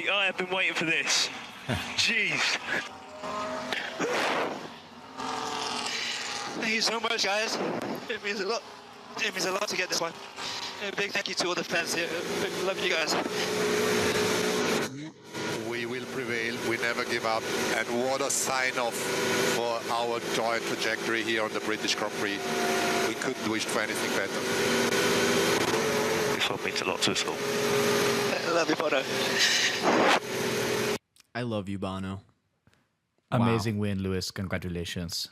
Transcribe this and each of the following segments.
wait. I have been waiting for this. Jeez. Thank you so much, guys. It means a lot. It means a lot to get this one. A big thank you to all the fans here. Love you guys. We will prevail. We never give up. And what a sign-off for our joint trajectory here on the British Grand Prix. We couldn't wish for anything better. This one means a lot to us all. I love you, Bono. I love you, Bono. Amazing win, Lewis. Congratulations.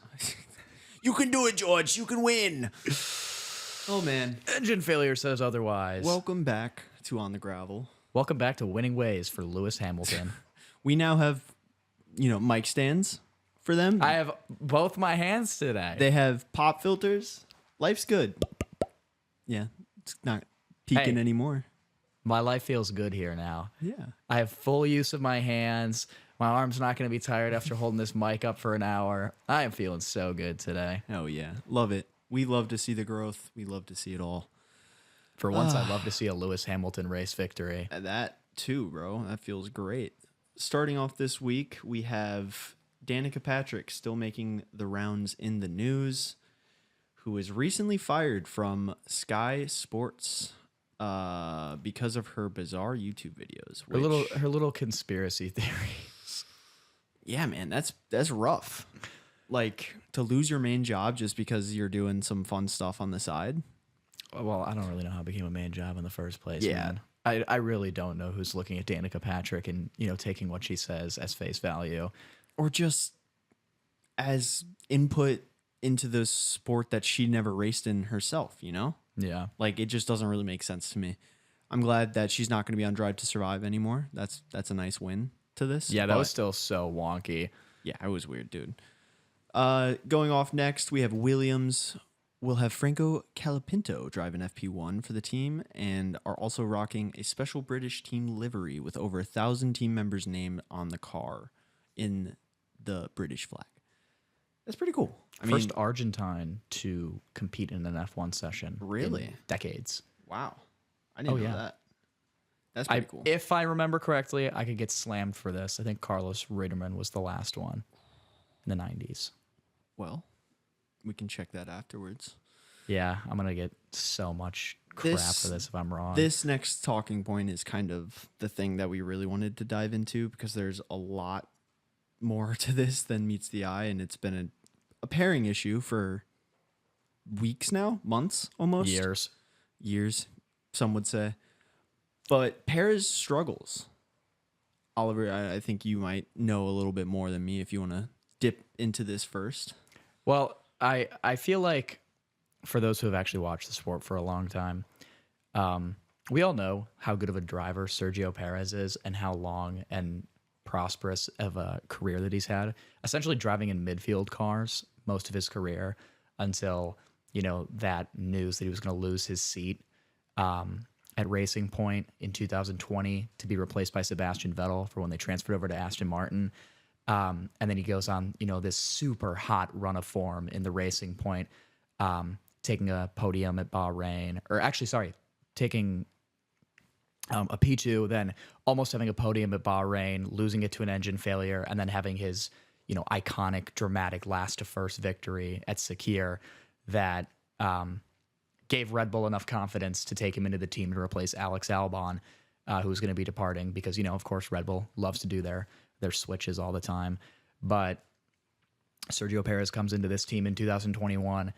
You can do it, George. You can win. Oh, man. Engine failure says otherwise. Welcome back to On the Gravel. Welcome back to winning ways for Lewis Hamilton. We now have, mic stands for them. I have both my hands today. They have pop filters. Life's good. Yeah, it's not peaking Hey. anymore. My life feels good here now. Yeah. I have full use of my hands. My arm's not going to be tired after holding this mic up for an hour. I am feeling so good today. Oh, yeah. Love it. We love to see the growth. We love to see it all. For once, I'd love to see a Lewis Hamilton race victory. And that, too, bro. That feels great. Starting off this week, we have Danica Patrick still making the rounds in the news, who was recently fired from Sky Sports because of her bizarre YouTube videos. Her little conspiracy theories. Yeah, man, that's rough. Like, to lose your main job just because you're doing some fun stuff on the side. Well, I don't really know how it became a main job in the first place. Yeah. Man. I really don't know who's looking at Danica Patrick and, taking what she says as face value. Or just as input into the sport that she never raced in herself, Yeah. Like, it just doesn't really make sense to me. I'm glad that she's not going to be on Drive to Survive anymore. That's a nice win to this. Yeah, that was still so wonky. Yeah, it was weird, dude. Going off next, we have Williams. We'll have Franco Calapinto drive an FP1 for the team and are also rocking a special British team livery with over 1,000 team members named on the car in the British flag. That's pretty cool. First Argentine to compete in an F1 session. Really? In decades. Wow. I didn't know that. That's pretty cool. If I remember correctly, I could get slammed for this. I think Carlos Reutemann was the last one in the 90s. Well, we can check that afterwards. Yeah, I'm going to get so much crap for this if I'm wrong. This next talking point is kind of the thing that we really wanted to dive into because there's a lot more to this than meets the eye, and it's been a pairing issue for weeks now, months almost. Years, some would say. But Perez struggles. Oliver, I think you might know a little bit more than me if you want to dip into this first. Well, I feel like for those who have actually watched the sport for a long time, we all know how good of a driver Sergio Perez is and how long and prosperous of a career that he's had, essentially driving in midfield cars most of his career until, that news that he was going to lose his seat at Racing Point in 2020 to be replaced by Sebastian Vettel for when they transferred over to Aston Martin. And then he goes on, this super hot run of form in the Racing Point, taking a podium at Bahrain, or actually, sorry, taking a P2, then almost having a podium at Bahrain, losing it to an engine failure, and then having his, iconic, dramatic last to first victory at Sakir that gave Red Bull enough confidence to take him into the team to replace Alex Albon, who's going to be departing because, of course, Red Bull loves to do their switches all the time. But Sergio Perez comes into this team in 2021.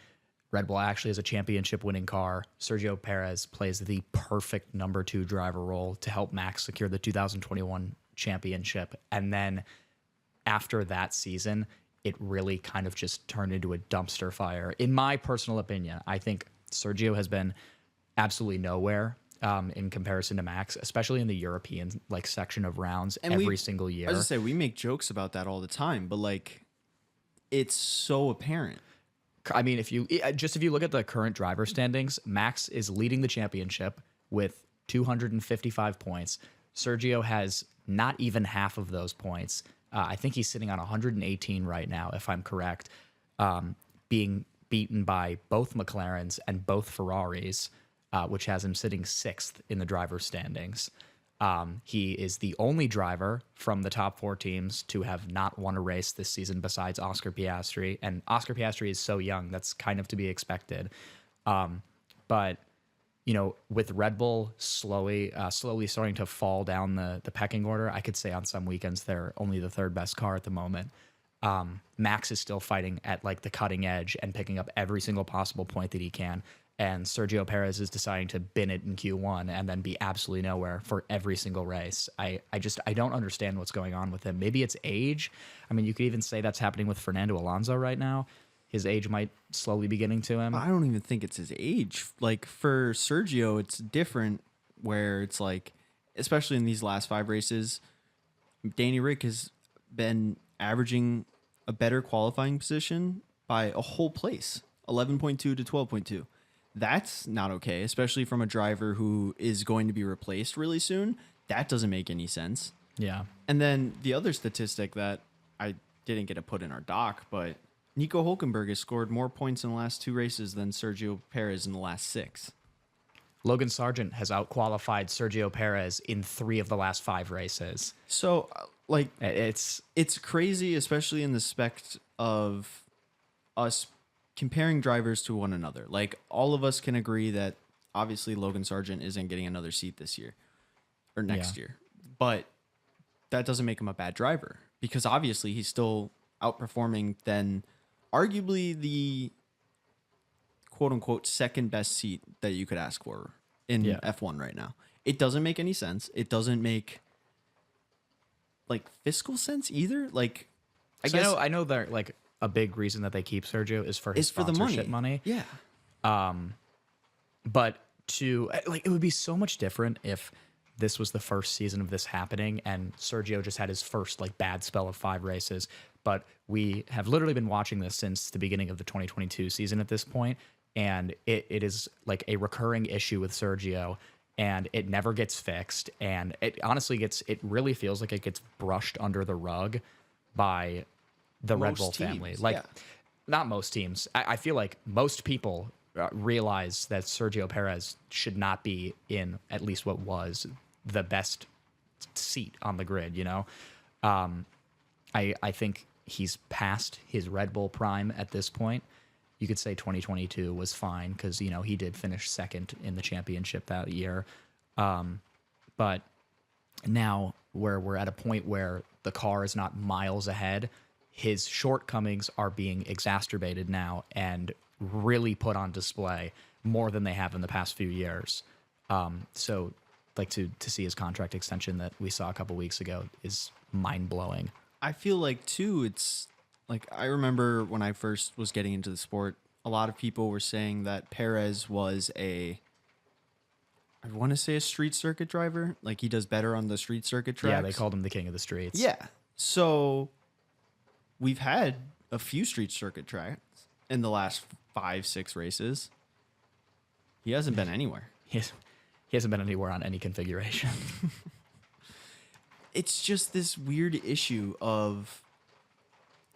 Red Bull actually has a championship winning car. Sergio Perez plays the perfect number 2 driver role to help Max secure the 2021 championship. And then after that season, it really kind of just turned into a dumpster fire. In my personal opinion, I think Sergio has been absolutely nowhere in comparison to Max, especially in the European section of rounds and every single year. I was gonna say, we make jokes about that all the time, but it's so apparent. I mean, if you look at the current driver standings, Max is leading the championship with 255 points. Sergio has not even half of those points. I think he's sitting on 118 right now, if I'm correct, being beaten by both McLarens and both Ferraris, which has him sitting 6th in the driver standings. He is the only driver from the top 4 teams to have not won a race this season besides Oscar Piastri. And Oscar Piastri is so young, that's kind of to be expected. But, you know, with Red Bull slowly starting to fall down the pecking order, I could say on some weekends they're only the 3rd best car at the moment. Max is still fighting at like the cutting edge and picking up every single possible point that he can. And Sergio Perez is deciding to bin it in Q1 and then be absolutely nowhere for every single race. I don't understand what's going on with him. Maybe it's age. I mean, you could even say that's happening with Fernando Alonso right now. His age might slowly be getting to him. I don't even think it's his age. Like for Sergio, it's different where it's like, especially in these last 5 races, Danny Rick has been averaging a better qualifying position by a whole place, 11.2 to 12.2. That's not okay, especially from a driver who is going to be replaced really soon. That doesn't make any sense. Yeah. And then the other statistic that I didn't get to put in our doc, but Nico Hülkenberg has scored more points in the last 2 races than Sergio Perez in the last 6. Logan Sargent has outqualified Sergio Perez in 3 of the last 5 races. So, like, It's crazy, especially in the spect of us comparing drivers to one another. Like, all of us can agree that obviously Logan Sargent isn't getting another seat this year or next year, but that doesn't make him a bad driver because obviously he's still outperforming than arguably the quote unquote second best seat that you could ask for in F1 right now. It doesn't make any sense. It doesn't make like fiscal sense either. Like, I know that like a big reason that they keep Sergio is for his sponsorship money. Yeah. But to like, it would be so much different if this was the first season of this happening and Sergio just had his first like bad spell of 5 races. But we have literally been watching this since the beginning of the 2022 season at this point, and it is like a recurring issue with Sergio, and it never gets fixed. And it honestly it really feels like it gets brushed under the rug by the Red Bull family. Like, not most teams. I feel like most people realize that Sergio Perez should not be in at least what was the best seat on the grid, you know? I think he's past his Red Bull prime at this point. You could say 2022 was fine because, you know, he did finish 2nd in the championship that year. But now we're at a point where the car is not miles ahead. His shortcomings are being exacerbated now and really put on display more than they have in the past few years. So like to see his contract extension that we saw a couple weeks ago is mind-blowing. I feel like too, it's like, I remember when I first was getting into the sport, a lot of people were saying that Perez was I want to say a street circuit driver. Like, he does better on the street circuit tracks. Yeah, they called him the king of the streets. Yeah. So we've had a few street circuit tracks in the last 5-6 races. He hasn't been anywhere. He hasn't been anywhere on any configuration. It's just this weird issue of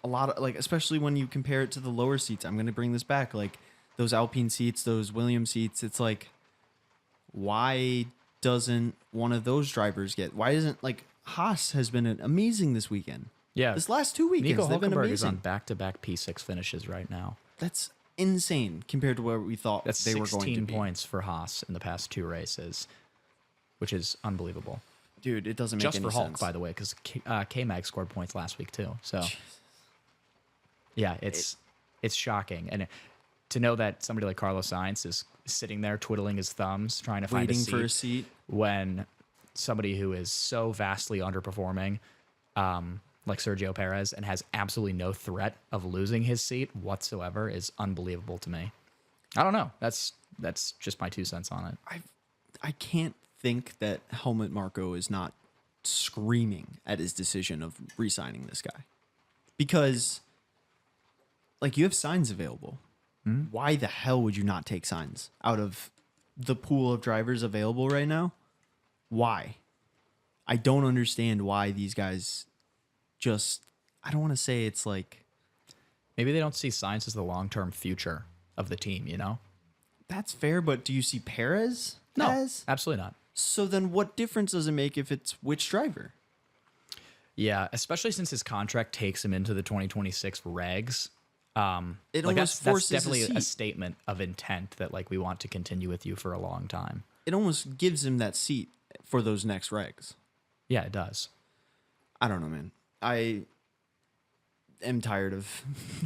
a lot of, like, especially when you compare it to the lower seats. I'm going to bring this back. Like, those Alpine seats, those Williams seats, it's like, why doesn't one of those drivers why isn't, like, Haas has been amazing this weekend. Yeah. This last 2 weekends, Nico they've been Hülkenberg amazing. is on back-to-back P6 finishes right now. That's insane compared to where we thought That's they were going to 16 be. points for Haas in the past 2 races, which is unbelievable. Dude, it doesn't make Just any for sense. Hulk, by the way, because K-Mag scored points last week too. So, yeah, it's shocking. And to know that somebody like Carlos Sainz is sitting there twiddling his thumbs, trying to find Waiting for a seat. when somebody who is so vastly underperforming, like Sergio Perez, and has absolutely no threat of losing his seat whatsoever is unbelievable to me. I don't know. That's just my 2 cents on it. I can't think that Helmut Marko is not screaming at his decision of re-signing this guy. Because, like, you have signs available. Why the hell would you not take signs out of the pool of drivers available right now? Why? I don't understand why these guys just, I don't want to say it's like, Maybe they don't see Sainz as the long-term future of the team, you know? that's fair, but do you see Perez No, as? absolutely not. So then what difference does it make if it's which driver? Yeah, especially since his contract takes him into the 2026 regs. It like almost that's forces definitely a a seat. statement of intent that like we want to continue with you for a long time. It almost gives him that seat for those next regs. Yeah, it does. I don't know, man. I am tired of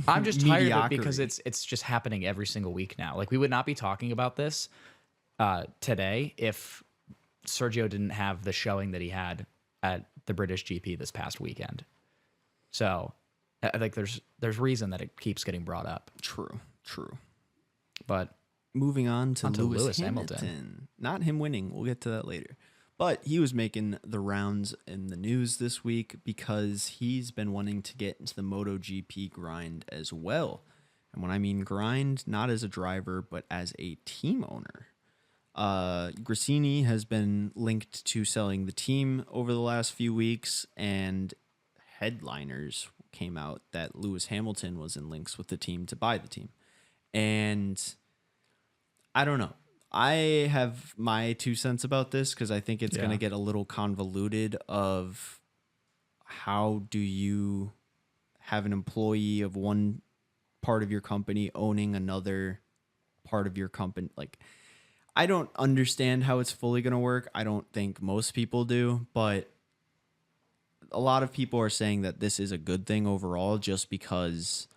I'm just tired of it because mediocrity. it's just happening every single week now. Like we would not be talking about this today if Sergio didn't have the showing that he had at the British GP this past weekend. So I think there's reason that it keeps getting brought up. True. But Moving on to Lewis, Lewis Hamilton. Hamilton. Not him winning. We'll get to that later. But he was making the rounds in the news this week because he's been wanting to get into the MotoGP grind as well. And when I mean grind, not as a driver, but as a team owner. Grassini has been linked to selling the team over the last few weeks, and headliners came out that Lewis Hamilton was in links with the team to buy the team. And I don't know. I have my 2 cents about this because I think it's going to get a little convoluted of how do you have an employee of one part of your company owning another part of your company. Like, I don't understand how it's fully going to work. I don't think most people do, but a lot of people are saying that this is a good thing overall just because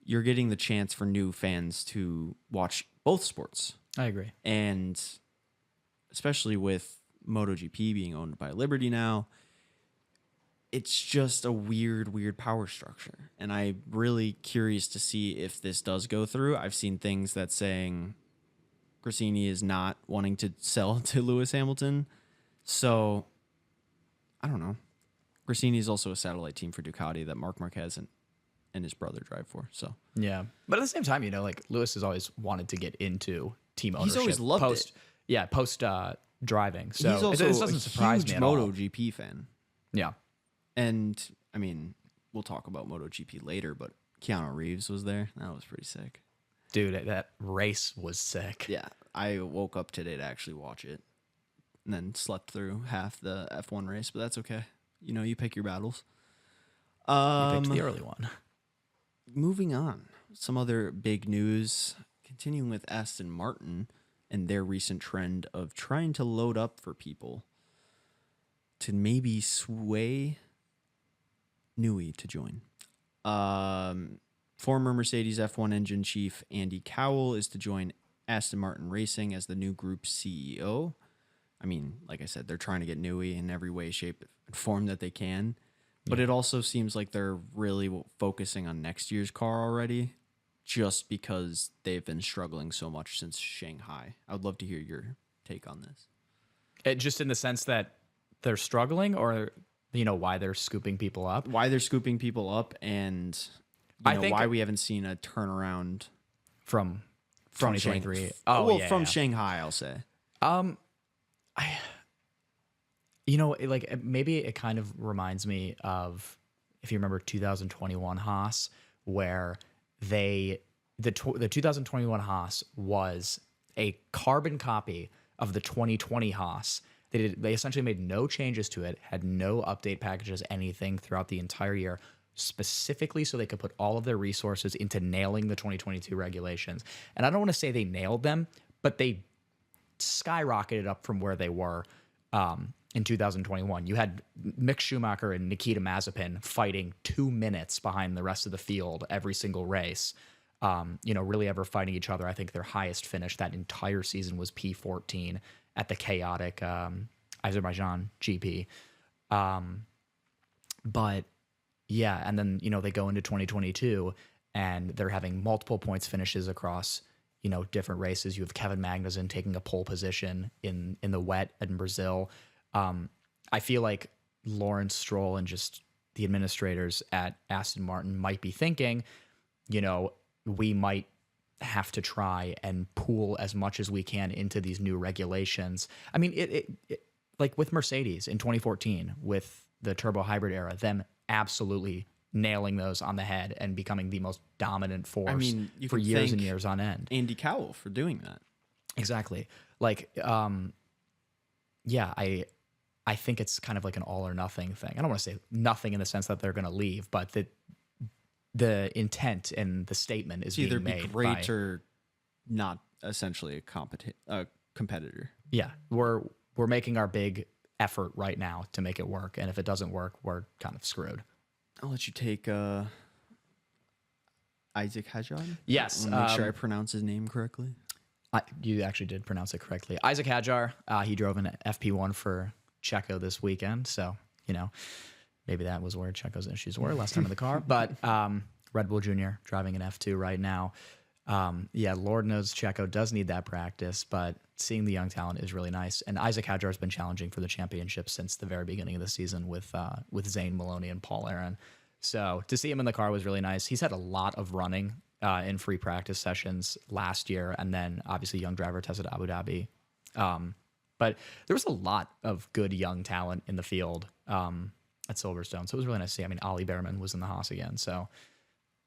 you're getting the chance for new fans to watch both sports. I agree. And especially with MotoGP being owned by Liberty now, it's just a weird power structure. And I'm really curious to see if this does go through. I've seen things that saying Grassini is not wanting to sell to Lewis Hamilton. So, I don't know. Grassini is also a satellite team for Ducati that Marc Marquez and his brother drive for. So Yeah. But at the same time, like Lewis has always wanted to get into team ownership. He's always loved post, it. Yeah, post driving. So he's also this doesn't surprise me huge at all. MotoGP fan. Yeah. And, I mean, we'll talk about MotoGP later, but Keanu Reeves was there. That was pretty sick. Dude, that race was sick. Yeah, I woke up today to actually watch it and then slept through half the F1 race, but that's okay. You pick your battles. You picked the early one. Moving on, some other big news. Continuing with Aston Martin and their recent trend of trying to load up for people to maybe sway Newey to join. Former Mercedes F1 engine chief Andy Cowell is to join Aston Martin Racing as the new group CEO. I mean, like I said, they're trying to get Newey in every way, shape, and form that they can. But it also seems like they're really focusing on next year's car already, just because they've been struggling so much since Shanghai. I would love to hear your take on this. Just in the sense that they're struggling, or why they're scooping people up. Why they're scooping people up, and I think why we haven't seen a turnaround from from 2023. From Shanghai, I'll say. Maybe it kind of reminds me of, if you remember 2021 Haas, where the 2021 Haas was a carbon copy of the 2020 Haas. They essentially made no changes to it, had no update packages, anything throughout the entire year, specifically so they could put all of their resources into nailing the 2022 regulations. And I don't want to say they nailed them, but they skyrocketed up from where they were in 2021. You had Mick Schumacher and Nikita Mazepin fighting 2 minutes behind the rest of the field every single race, really ever fighting each other. I think their highest finish that entire season was P14 at the chaotic Azerbaijan GP. But yeah, and then, they go into 2022 and they're having multiple points finishes across, different races. You have Kevin Magnussen taking a pole position in the wet in Brazil. I feel like Lawrence Stroll and just the administrators at Aston Martin might be thinking, we might have to try and pool as much as we can into these new regulations. I mean, it like with Mercedes in 2014 with the turbo hybrid era, them absolutely nailing those on the head and becoming the most dominant force for years and years on end. Andy Cowell for doing that. Exactly. Like, yeah, I think it's kind of like an all or nothing thing. I don't want to say nothing in the sense that they're going to leave, but the intent and the statement is Either being be made great by, or not essentially a competitor. yeah, we're making our big effort right now to make it work, and if it doesn't work, we're kind of screwed. I'll let you take Isaac Hadjar. Yes, Make sure I pronounce his name correctly. You actually did pronounce it correctly. Isaac Hadjar, he drove an FP1 for Checo this weekend, so, maybe that was where Checo's issues were last time in the car. But Red Bull Jr. driving an F2 right now. Yeah, Lord knows Checo does need that practice, but seeing the young talent is really nice. And Isaac Hadjar has been challenging for the championship since the very beginning of the season with Zane Maloney and Paul Aaron. So to see him in the car was really nice. He's had a lot of running in free practice sessions last year, and then obviously young driver test at Abu Dhabi. But there was a lot of good young talent in the field at Silverstone, so it was really nice to see. I mean, Oliver Bearman was in the Haas again, so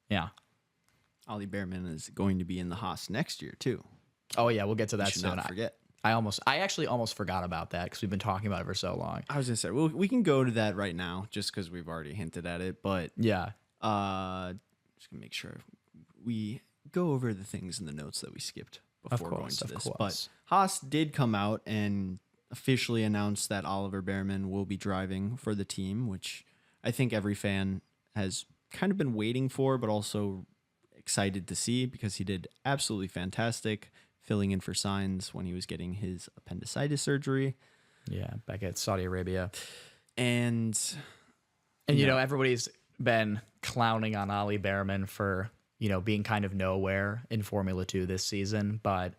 yeah. Oliver Bearman is going to be in the Haas next year too. Oh yeah, we'll get to that Should soon. not forget. I actually almost forgot about that because we've been talking about it for so long. I was gonna say, well, we can go to that right now just because we've already hinted at it, but Yeah. just gonna make sure we go over the things in the notes that we skipped before going to this. But Haas did come out and officially announced that Oliver Bearman will be driving for the team, which I think every fan has kind of been waiting for, but also excited to see because he did absolutely fantastic filling in for Sainz when he was getting his appendicitis surgery. Yeah, back at Saudi Arabia. And everybody's been clowning on Ollie Bearman for, being kind of nowhere in Formula 2 this season, but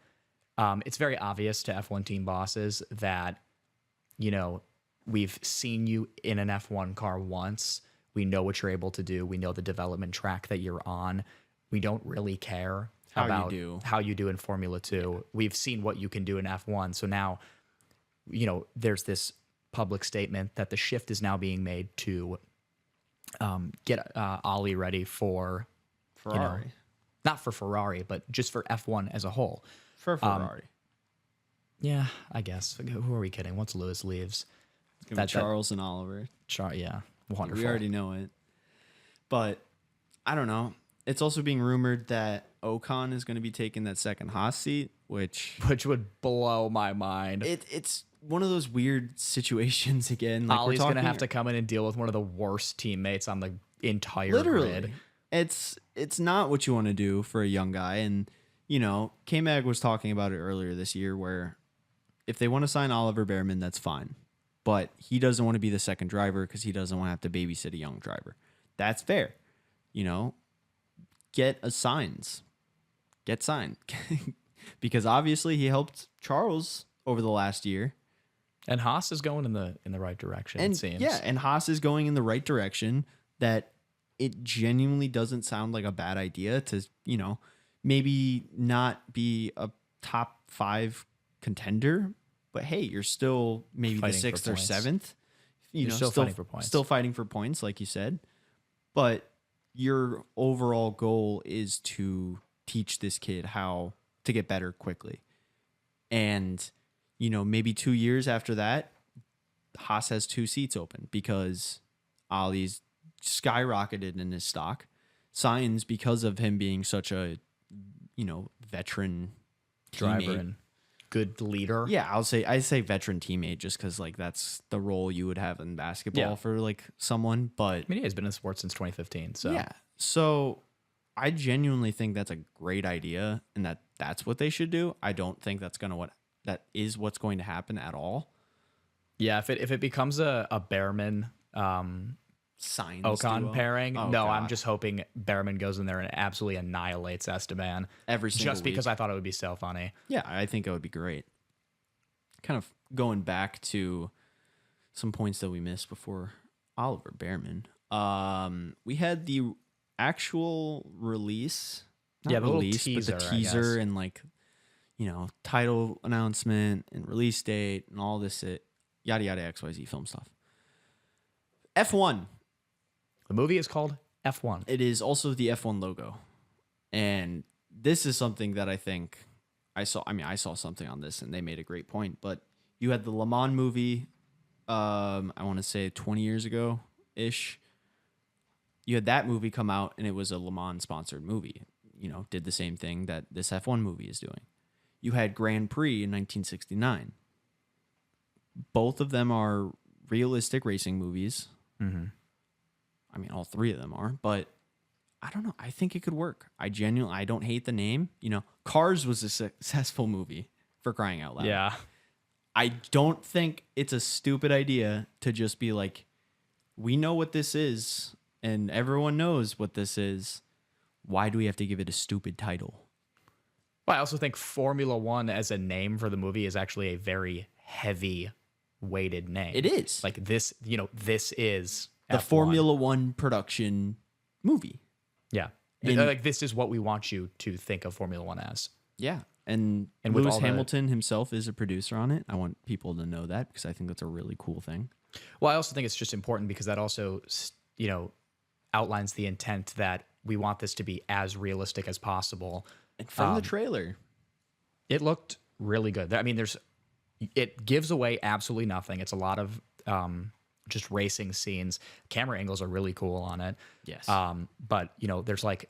it's very obvious to F1 team bosses that, we've seen you in an F1 car once. We know what you're able to do. We know the development track that you're on. We don't really care about how you do in Formula 2. Yeah. We've seen what you can do in F1. So now, there's this public statement that the shift is now being made to get Ollie ready for Ferrari. Not for Ferrari, but just for F1 as a whole. For Ferrari. Yeah, I guess. Who are we kidding? Once Lewis leaves. It's going to be Charles and Oliver. Yeah, wonderful. We already know it. But, I don't know. It's also being rumored that Ocon is going to be taking that second Haas seat, which would blow my mind. It's one of those weird situations again. Like Ollie's going to have to come in and deal with one of the worst teammates on the entire grid. It's not what you want to do for a young guy. And, K-Mag was talking about it earlier this year where if they want to sign Oliver Bearman, that's fine. But he doesn't want to be the second driver because he doesn't want to have to babysit a young driver. That's fair. Get signed. Because obviously he helped Charles over the last year. And Haas is going in the right direction, and, it seems. Yeah, and Haas is going in the right direction that it genuinely doesn't sound like a bad idea to, maybe not be a top 5 contender, but hey, you're still maybe fighting the 6th or 7th. You're still fighting for points. Still fighting for points, like you said. But your overall goal is to teach this kid how to get better quickly. And, maybe 2 years after that, Haas has 2 seats open because Ollie's skyrocketed in his stock. Sainz, because of him being such a, veteran driver teammate, and good leader. Yeah, I say veteran teammate just because that's the role you would have in basketball for someone. But I mean, he's been in sports since 2015. So yeah, so I genuinely think that's a great idea, and that's what they should do. I don't think that is what's going to happen at all. Yeah, if it becomes a Bearman Sainz Ocon duo. pairing, Oh, no, God. I'm just hoping Bearman goes in there and absolutely annihilates Esteban Every single just because week. I thought it would be so funny. Yeah, I think it would be great. Kind of going back to some points that we missed before Oliver Bearman. We had the actual release. Not Yeah, the little release, teaser, but the I teaser guess. and title announcement and release date and all this yada yada XYZ film stuff. F1. The movie is called F1. It is also the F1 logo. And this is something that I think I saw something on this and they made a great point, but You had the Le Mans movie, I want to say 20 years ago ish. You had that movie come out, and it was a Le Mans sponsored movie. You know, did the same thing that this F1 movie is doing. You had Grand Prix in 1969. Both of them are realistic racing movies. Mm-hmm. I mean, all three of them are, but I don't know. I think it could work. I don't hate the name. You know, Cars was a successful movie, for crying out loud. Yeah. I don't think it's a stupid idea to just be like, we know what this is, and everyone knows what this is. Why do we have to give it a stupid title? Well, I also think Formula One as a name for the movie is actually a very heavy weighted name. It is. Like this, you know, this is The F1. Formula One production movie. Yeah. And- Like this is what we want you to think of Formula One as. Yeah. And And with Lewis all the- Hamilton himself is a producer on it. I want people to know that because I think that's a really cool thing. Well, I also think it's just important because that also, you know, outlines the intent that we want this to be as realistic as possible. And from the trailer. It looked really good. I mean, it gives away absolutely nothing. It's a lot of just racing scenes. Camera angles are really cool on it. Yes. But you know, it's like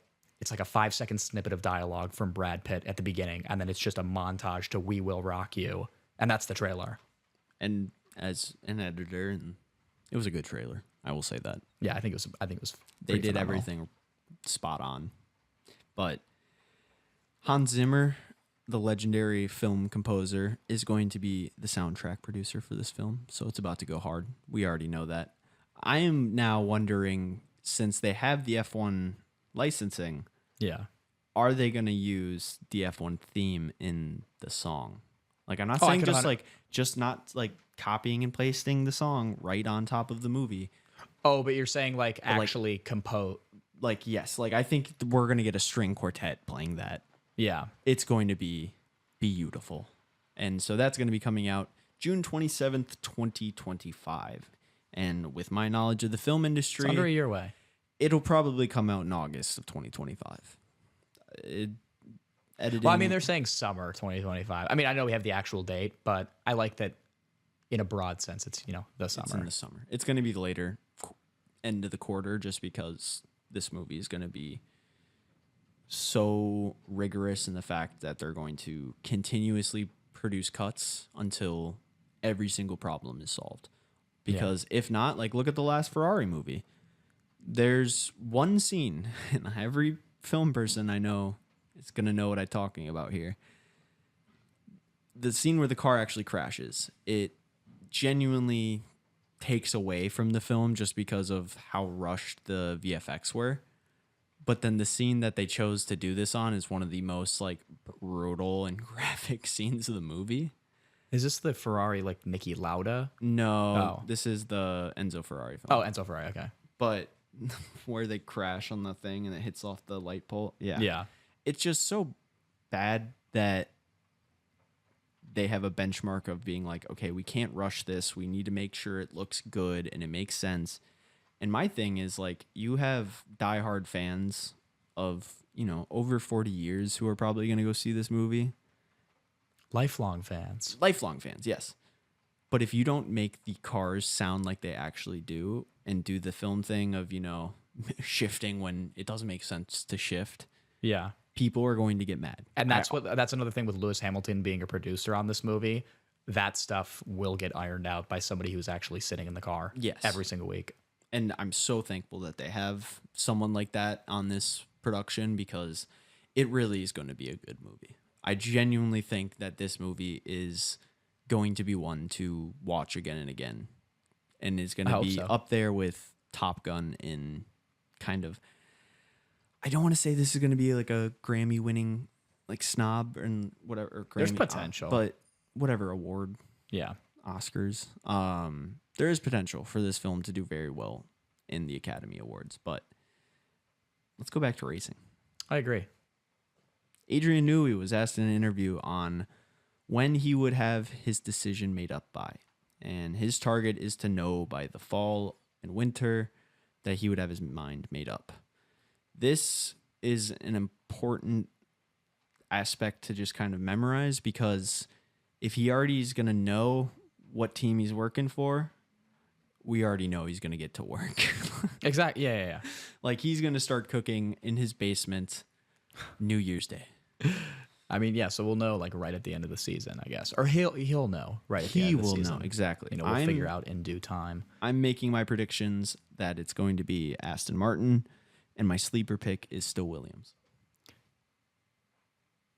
a 5-second snippet of dialogue from Brad Pitt at the beginning, and then it's just a montage to "We Will Rock You," and that's the trailer. And as an editor, and it was a good trailer. I will say that. Yeah, I think it was. They pretty did phenomenal. everything spot on. But Hans Zimmer, the legendary film composer, is going to be the soundtrack producer for this film. So it's about to go hard. We already know that. I am now wondering, since they have the F1 licensing, Yeah. are they going to use the F1 theme in the song? Like, I'm not Oh, I saying could just not like copying and pasting the song right on top of the movie. Oh, but you're saying like actually compose. Like, yes, like I think we're going to get a string quartet playing that. Yeah. It's going to be beautiful. And so that's going to be coming out June 27th, 2025. And with my knowledge of the film It's industry, under a year away. it'll probably come out in August of 2025. Editing. Well, I mean, they're saying summer 2025. I mean, I know we have the actual date, but I like that in a broad sense. It's, you know, the summer. It's in the summer. It's going to be the later end of the quarter just because this movie is going to be so rigorous in the fact that they're going to continuously produce cuts until every single problem is solved. Because if not, like, look at the last Ferrari movie. There's one scene, and every film person I know is going to know what I'm talking about here. The scene where the car actually crashes, it genuinely takes away from the film just because of how rushed the VFX were. But then the scene that they chose to do this on is one of the most like brutal and graphic scenes of the movie. Is this the Ferrari like Niki Lauda? No, This is the Enzo Ferrari film. Oh, Enzo Ferrari. Okay. But where they crash on the thing and it hits off the light pole. Yeah. Yeah. It's just so bad that they have a benchmark of being like, okay, we can't rush this. We need to make sure it looks good and it makes sense. And my thing is like, you have diehard fans of, you know, over 40 years who are probably going to go see this movie. Lifelong fans. Lifelong fans, yes. But if you don't make the cars sound like they actually do and do the film thing of, you know, shifting when it doesn't make sense to shift, Yeah. people are going to get mad. And that's another thing with Lewis Hamilton being a producer on this movie. That stuff will get ironed out by somebody who's actually sitting in the car Yes. every single week. And I'm so thankful that they have someone like that on this production because it really is going to be a good movie. I genuinely think that this movie is going to be one to watch again and again. And is going to be up there with Top Gun in kind of... I don't want to say this is going to be like a Grammy winning like snob and whatever. Or Grammy, There's potential. But whatever award, Yeah. Oscars. There is potential for this film to do very well in the Academy Awards, but let's go back to racing. I agree. Adrian Newey was asked in an interview on when he would have his decision made up by, and his target is to know by the fall and winter that he would have his mind made up. This is an important aspect to just kind of memorize because if he already is going to know what team he's working for, we already know he's going to get to work. Exactly. Yeah. Like, he's going to start cooking in his basement New Year's Day. I mean, yeah. So we'll know like right at the end of the season, I guess, or he'll know right at the end of the season. He will know exactly. You know, we'll figure out in due time. I'm making my predictions that it's going to be Aston Martin, and my sleeper pick is still Williams.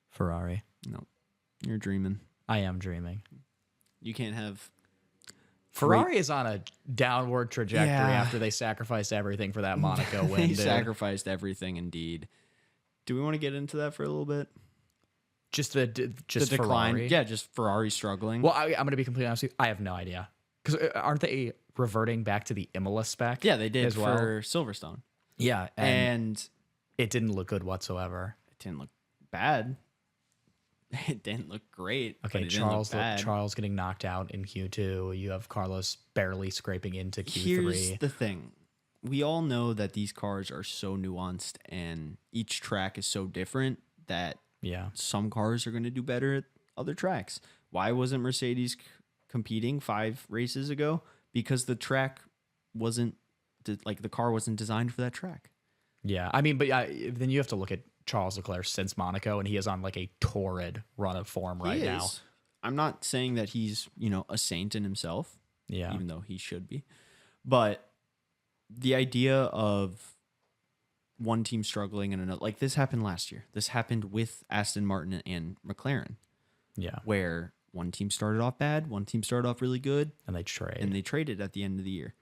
Ferrari. No, you're dreaming. I am dreaming. You can't have. Ferrari is on a downward trajectory after they sacrificed everything for that Monaco win. They dude. sacrificed everything, indeed. Do we want to get into that for a little bit? Just the decline. Ferrari? Yeah, just Ferrari struggling. Well, I'm going to be completely honest with you. I have no idea. Because aren't they reverting back to the Imola spec? Yeah, they did as well? for Silverstone. Yeah, And it didn't look good whatsoever. it didn't look bad. It didn't look great. Okay, but it didn't look bad. Charles getting knocked out in Q2. You have Carlos barely scraping into Q3. Here's the thing. We all know that these cars are so nuanced and each track is so different that some cars are going to do better at other tracks. Why wasn't Mercedes competing 5 races ago? Because the track wasn't, like, the car wasn't designed for that track. Yeah, I mean, but then you have to look at Charles Leclerc since Monaco, and he is on like a torrid run of form right now. I'm not saying that he's, a saint in himself. Yeah. Even though he should be. But the idea of one team struggling and another, like, this happened last year. This happened with Aston Martin and McLaren. Yeah. Where one team started off bad, one team started off really good. And they trade. And they traded at the end of the year.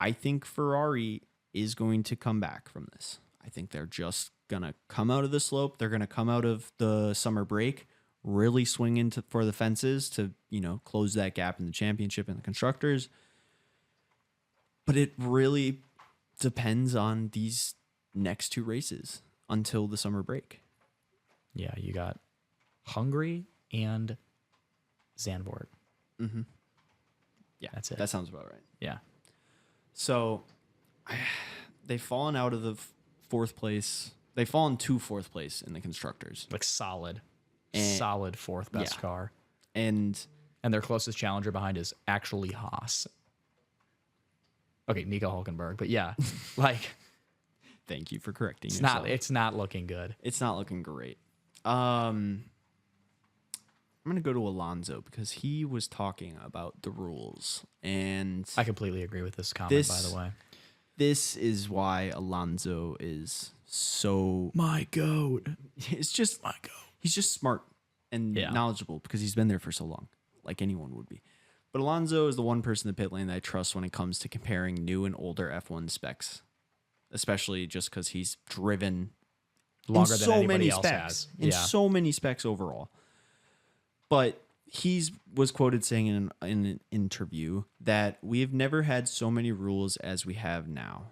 I think Ferrari is going to come back from this. I think they're just going to come out of the slope. They're going to come out of the summer break, really swing for the fences to, close that gap in the championship and the constructors. But it really depends on these next 2 races until the summer break. Yeah, you got Hungary and Zandvoort. Mm-hmm. Yeah, that's it. That sounds about right. Yeah. So they've fallen out of the 4th place. They've fallen to 4th place in the constructors. Like solid 4th best car. And their closest challenger behind is actually Haas. Okay, Nico Hulkenberg, but yeah, like, thank you for correcting yourself. It's not looking good. It's not looking great. I'm going to go to Alonso because he was talking about the rules, and I completely agree with this comment, by the way. This is why Alonso is so my goat. It's just my goat. He's just smart and knowledgeable because he's been there for so long, like anyone would be. But Alonso is the one person in the pit lane that I trust when it comes to comparing new and older F1 specs, especially just because he's driven longer than anybody else has. In so many specs overall. But he was quoted saying in an interview that we have never had so many rules as we have now.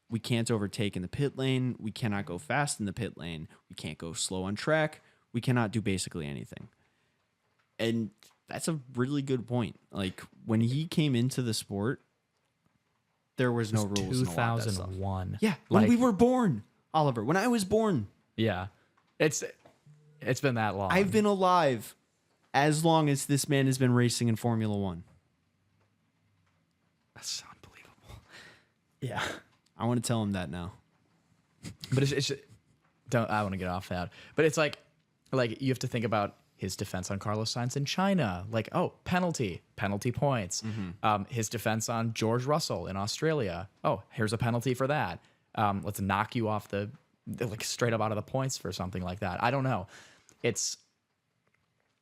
We can't overtake in the pit lane. We cannot go fast in the pit lane. We can't go slow on track. We cannot do basically anything. And that's a really good point. Like, when he came into the sport, there was no rules. 2001. Yeah, when we were born, Oliver. When I was born. Yeah, it's been that long. I've been alive as long as this man has been racing in Formula One. That's unbelievable. Yeah, I want to tell him that now. But I want to get off that. But it's like you have to think about his defense on Carlos Sainz in China. Like, oh, penalty points. Mm-hmm. His defense on George Russell in Australia. Oh, here's a penalty for that. Let's knock you off like straight up out of the points for something like that. I don't know. It's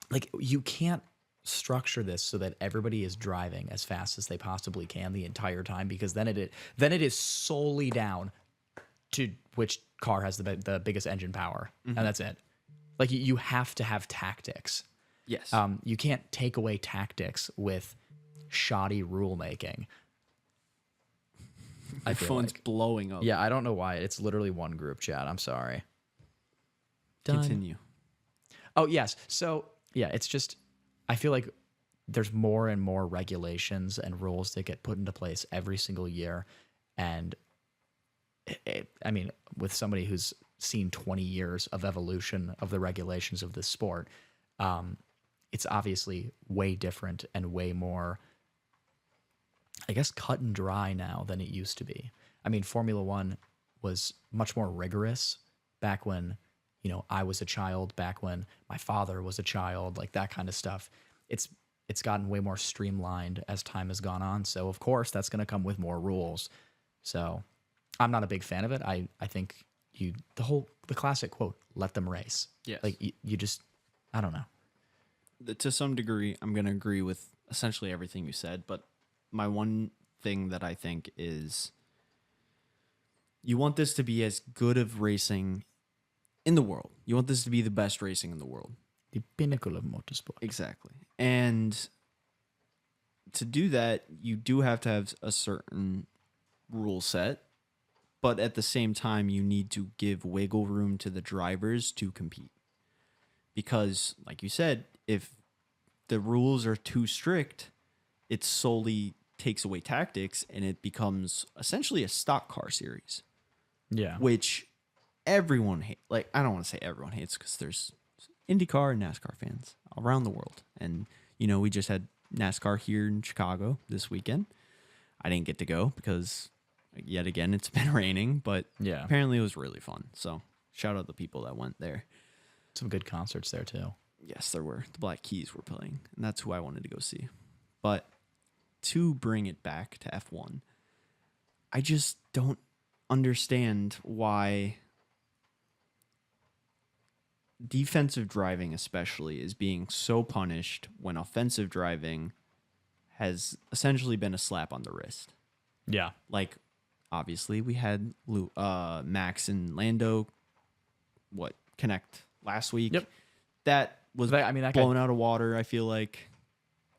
like you can't structure this so that everybody is driving as fast as they possibly can the entire time, because then it is solely down to which car has the biggest engine power, and that's it. Like, you have to have tactics. Yes. You can't take away tactics with shoddy rulemaking. My phone's blowing up. Yeah, I don't know why. It's literally one group chat. I'm sorry. Done. Continue. Oh, yes. So, yeah, it's just, I feel like there's more and more regulations and rules that get put into place every single year. And, I mean, with somebody who's seen 20 years of evolution of the regulations of this sport, it's obviously way different and way more, I guess, cut and dry now than it used to be. I mean, Formula One was much more rigorous back when, you know, I was a child, back when my father was a child, like that kind of stuff. It's gotten way more streamlined as time has gone on. So of course that's going to come with more rules. So I'm not a big fan of it. I think the classic quote, let them race. Yes. Like you just, I don't know. To some degree, I'm going to agree with essentially everything you said, but my one thing that I think is you want this to be as good of racing in the world. You want this to be the best racing in the world. The pinnacle of motorsport. Exactly. And to do that, you do have to have a certain rule set, but at the same time, you need to give wiggle room to the drivers to compete. Because, like you said, if the rules are too strict, it solely takes away tactics and it becomes essentially a stock car series. Yeah. Which everyone hates. Like, I don't want to say everyone hates because there's IndyCar and NASCAR fans around the world. And, you know, we just had NASCAR here in Chicago this weekend. I didn't get to go because, yet again, it's been raining, but Yeah. apparently it was really fun. So shout out the people that went there. Some good concerts there too. Yes, there were. The Black Keys were playing, and that's who I wanted to go see. But to bring it back to F1, I just don't understand why defensive driving especially is being so punished when offensive driving has essentially been a slap on the wrist. Yeah. Like, obviously, we had Max and Lando connect last week. Yep. That was I mean, that blown out of water, I feel like.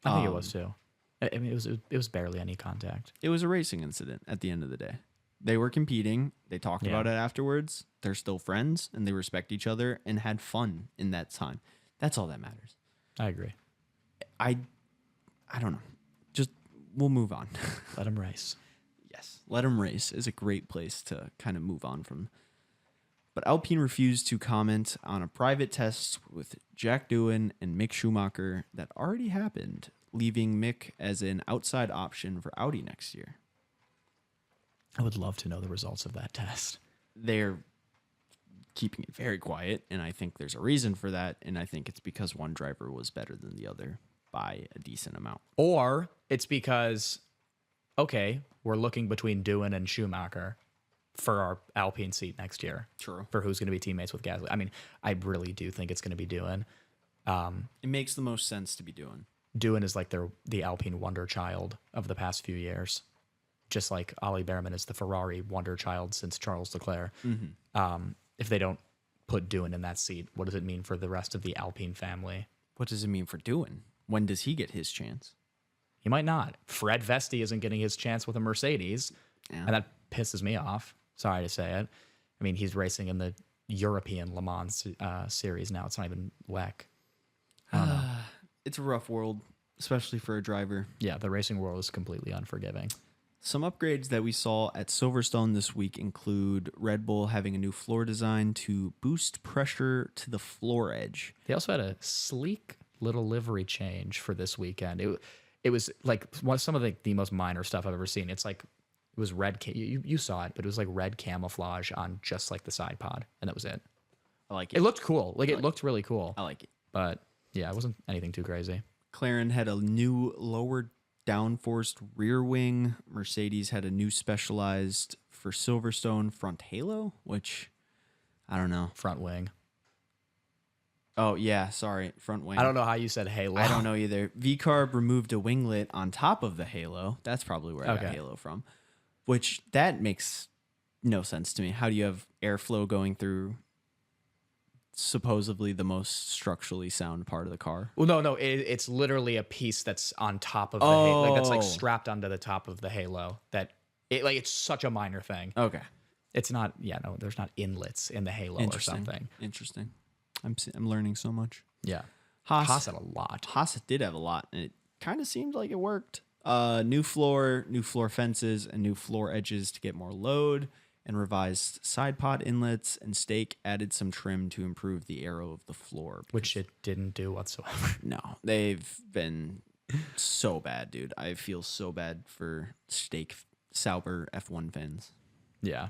I think it was too. I mean, it was barely any contact. It was a racing incident at the end of the day. They were competing. They talked about it afterwards. They're still friends, and they respect each other and had fun in that time. That's all that matters. I agree. I don't know. Just, we'll move on. Let them race. Yes. Let them race is a great place to kind of move on from. But Alpine refused to comment on a private test with Jack Doohan and Mick Schumacher that already happened, leaving Mick as an outside option for Audi next year. I would love to know the results of that test. They're keeping it very quiet, and I think there's a reason for that, and I think it's because one driver was better than the other by a decent amount. Or it's because, okay, we're looking between Doohan and Schumacher for our Alpine seat next year. True. For who's going to be teammates with Gasly. I mean, I really do think it's going to be Doohan. It makes the most sense to be doing. Doohan is like the Alpine wonder child of the past few years. Just like Oliver Bearman is the Ferrari wonder child since Charles Leclerc. Mm-hmm. If they don't put Doohan in that seat, what does it mean for the rest of the Alpine family? What does it mean for Doohan? When does he get his chance? He might not. Fred Vesti isn't getting his chance with a Mercedes, and that pisses me off. Sorry to say it. I mean, he's racing in the European Le Mans series now. It's not even WEC. It's a rough world, especially for a driver. Yeah, the racing world is completely unforgiving. Some upgrades that we saw at Silverstone this week include Red Bull having a new floor design to boost pressure to the floor edge. They also had a sleek little livery change for this weekend. It was like some of the most minor stuff I've ever seen. It's like it was red. You saw it, but it was like red camouflage on just like the side pod, and that was it. I like it. It looked cool. Like it looked really cool. I like it. But yeah, it wasn't anything too crazy. McLaren had a new lower downforced rear wing. Mercedes had a new specialized for Silverstone front halo, which I don't know. Front wing. Oh, yeah, sorry. Front wing. I don't know how you said halo. I don't know either. V-Carb removed a winglet on top of the halo. That's probably where I got Okay. halo from, which that makes no sense to me. How do you have airflow going through supposedly the most structurally sound part of the car? Well, no, it's literally a piece that's on top of the halo. Like that's like Oh. strapped onto the top of the halo. It's such a minor thing. Okay. It's not. Yeah, no, there's not inlets in the halo or Interesting. something. Interesting. I'm learning so much. Yeah, Haas had a lot. Haas did have a lot, and it kind of seemed like it worked. New floor fences, and new floor edges to get more load, and revised side pod inlets and stake, added some trim to improve the aero of the floor. Which it didn't do whatsoever. No, they've been so bad, dude. I feel so bad for stake Sauber F1 fans. Yeah.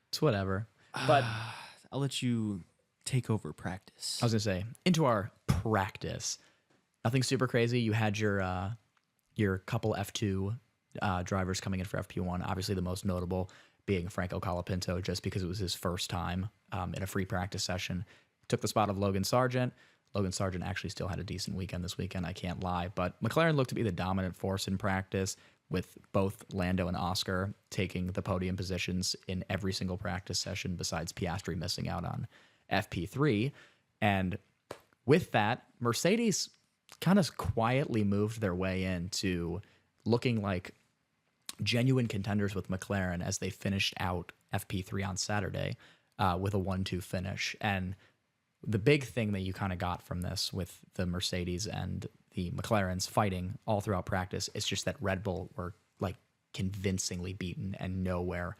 It's whatever. But I'll let you take over practice. I was going to say, into our practice. Nothing super crazy. You had your couple F2 drivers coming in for FP1. Obviously, the most notable being Franco Colapinto, just because it was his first time in a free practice session. Took the spot of Logan Sargent. Logan Sargent actually still had a decent weekend this weekend, I can't lie. But McLaren looked to be the dominant force in practice, with both Lando and Oscar taking the podium positions in every single practice session, besides Piastri missing out on FP3. And with that, Mercedes kind of quietly moved their way into looking like genuine contenders with McLaren as they finished out FP3 on Saturday with a 1-2 finish. And the big thing that you kind of got from this with the Mercedes and the McLarens fighting all throughout practice is just that Red Bull were like convincingly beaten and nowhere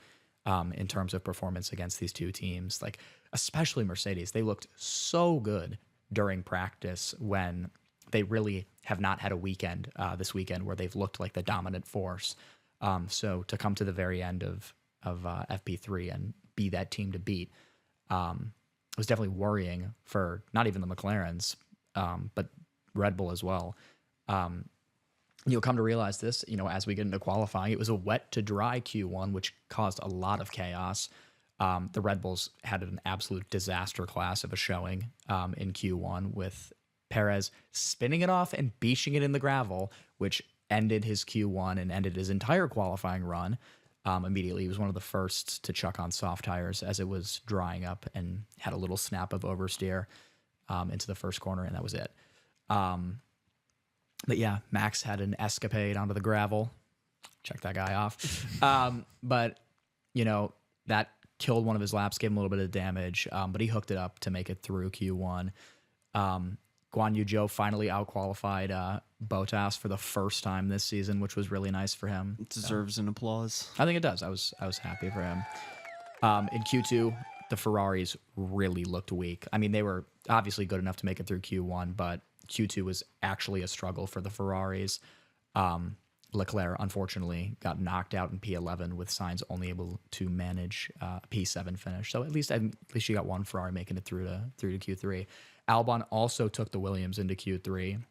in terms of performance against these two teams. Like, especially Mercedes, they looked so good during practice when they really have not had a weekend this weekend where they've looked like the dominant force. So to come to the very end of FP3 and be that team to beat was definitely worrying for not even the McLarens, but Red Bull as well. You'll come to realize this, as we get into qualifying. It was a wet to dry Q1, which caused a lot of chaos. The Red Bulls had an absolute disaster class of a showing in Q1, with Perez spinning it off and beaching it in the gravel, which ended his Q1 and ended his entire qualifying run. Immediately, he was one of the first to chuck on soft tires as it was drying up, and had a little snap of oversteer into the first corner, and that was it. But yeah, Max had an escapade onto the gravel. Check that guy off. But, that killed one of his laps, gave him a little bit of damage, but he hooked it up to make it through Q1. Guan Yu Zhou finally out-qualified Bottas for the first time this season, which was really nice for him. It deserves an applause. I think it does. I was happy for him. In Q2, the Ferraris really looked weak. I mean, they were obviously good enough to make it through Q1, but Q2 was actually a struggle for the Ferraris. Leclerc, unfortunately, got knocked out in P11, with Sainz only able to manage a P7 finish. So at least you got one Ferrari making it through to Q3. Albon also took the Williams into Q3.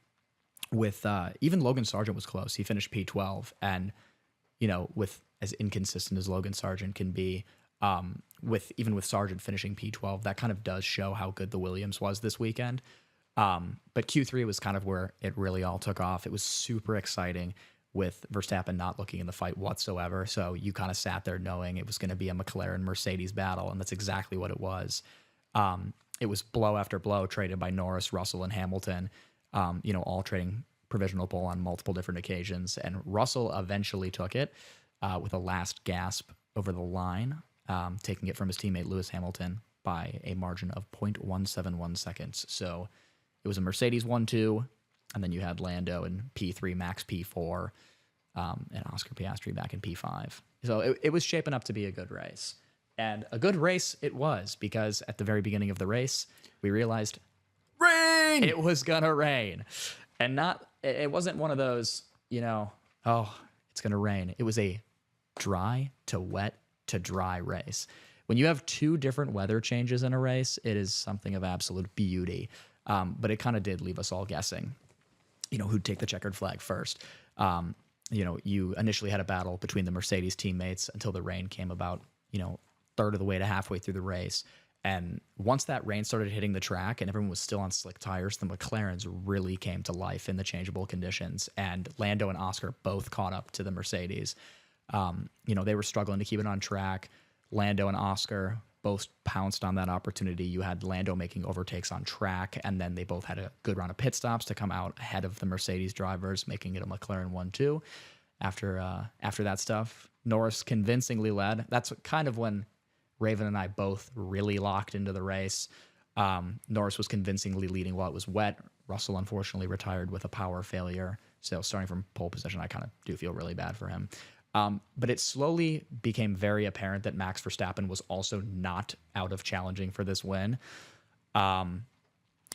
With even Logan Sargent was close. He finished P12, and with as inconsistent as Logan Sargent can be, with Sargent finishing P12, that kind of does show how good the Williams was this weekend. But Q3 was kind of where it really all took off. It was super exciting, with Verstappen not looking in the fight whatsoever. So you kind of sat there knowing it was going to be a McLaren-Mercedes battle, and that's exactly what it was. It was blow after blow traded by Norris, Russell, and Hamilton, all trading provisional pole on multiple different occasions. And Russell eventually took it with a last gasp over the line, taking it from his teammate Lewis Hamilton by a margin of 0.171 seconds. So it was a Mercedes 1-2, and then you had Lando in P3, Max P4, and Oscar Piastri back in P5. So it was shaping up to be a good race. And a good race it was, because at the very beginning of the race, we realized Rain! it was going to rain. And it wasn't one of those, it's going to rain. It was a dry to wet to dry race. When you have two different weather changes in a race, it is something of absolute beauty. But it kind of did leave us all guessing, who'd take the checkered flag first. You initially had a battle between the Mercedes teammates until the rain came about, third of the way to halfway through the race. And once that rain started hitting the track and everyone was still on slick tires, the McLarens really came to life in the changeable conditions. And Lando and Oscar both caught up to the Mercedes. They were struggling to keep it on track. Lando and Oscar both pounced on that opportunity. You had Lando making overtakes on track, and then they both had a good round of pit stops to come out ahead of the Mercedes drivers, making it a McLaren 1-2. After that stuff, Norris convincingly led. That's kind of when Raven and I both really locked into the race. Norris was convincingly leading while it was wet. Russell unfortunately retired with a power failure. So starting from pole position, I kind of do feel really bad for him. But it slowly became very apparent that Max Verstappen was also not out of challenging for this win.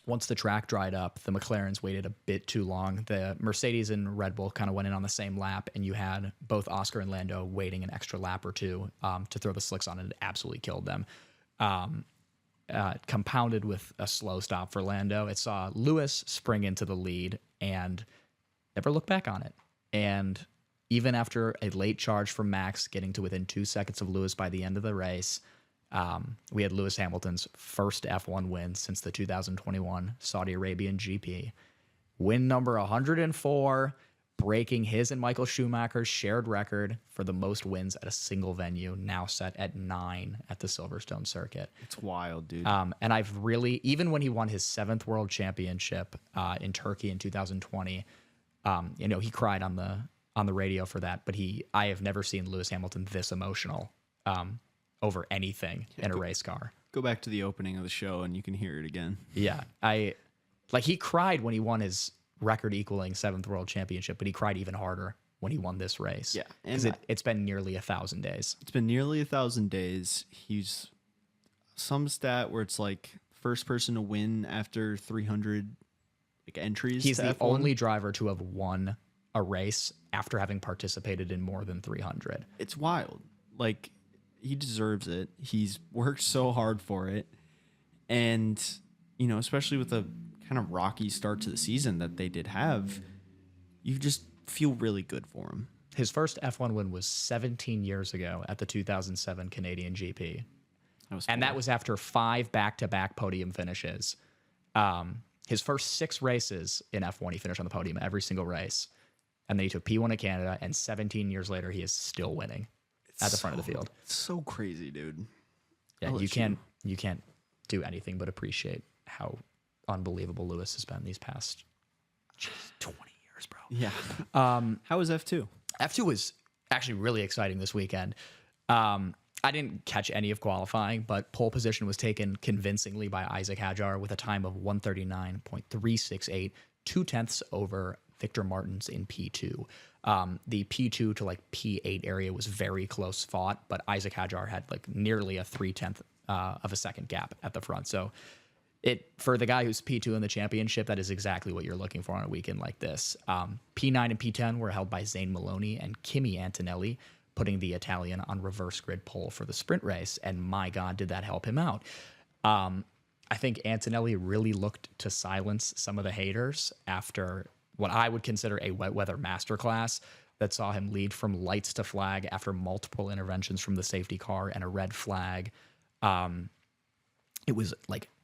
Once the track dried up, the McLarens waited a bit too long. The Mercedes and Red Bull kind of went in on the same lap, and you had both Oscar and Lando waiting an extra lap or two to throw the slicks on, and it absolutely killed them. Compounded with a slow stop for Lando. It saw Lewis spring into the lead and never look back on it. And even after a late charge from Max getting to within 2 seconds of Lewis by the end of the race, we had Lewis Hamilton's first F1 win since the 2021 Saudi Arabian GP. Win number 104, breaking his and Michael Schumacher's shared record for the most wins at a single venue, now set at 9 at the Silverstone circuit. It's wild, dude. And I've really, even when he won his 7th World Championship in Turkey in 2020, he cried on the radio for that, but I have never seen Lewis Hamilton this emotional over anything in a race car. Go back to the opening of the show and you can hear it again. Yeah. He cried when he won his record equaling 7th World Championship, but he cried even harder when he won this race. Yeah. Because it's been nearly 1,000 days. It's been nearly 1,000 days. He's some stat where it's like first person to win after 300 entries. He's the F1. only driver to have won a race after having participated in more than 300. It's wild. He deserves it. He's worked so hard for it. And, especially with the kind of rocky start to the season that they did have, you just feel really good for him. His first F1 win was 17 years ago at the 2007 Canadian GP. That was after 5 back-to-back podium finishes. His first 6 races in F1, he finished on the podium every single race. And then he took P1 at Canada, and 17 years later, he is still winning at the front of the field. It's so crazy, dude. Yeah, you can't do anything but appreciate how unbelievable Lewis has been these past 20 years, bro. Yeah. How was F2? F2 was actually really exciting this weekend. I didn't catch any of qualifying, but pole position was taken convincingly by Isaac Hadjar with a time of 1:39.368, 2/10 over Victor Martins in P2. The P2 to P8 area was very close fought, but Isaac Hadjar had nearly a 3/10 of a second gap at the front. So for the guy who's P2 in the championship, that is exactly what you're looking for on a weekend like this. P9 and P10 were held by Zane Maloney and Kimi Antonelli, putting the Italian on reverse grid pole for the sprint race. And my God, did that help him out. I think Antonelli really looked to silence some of the haters after what I would consider a wet weather masterclass that saw him lead from lights to flag after multiple interventions from the safety car and a red flag. It was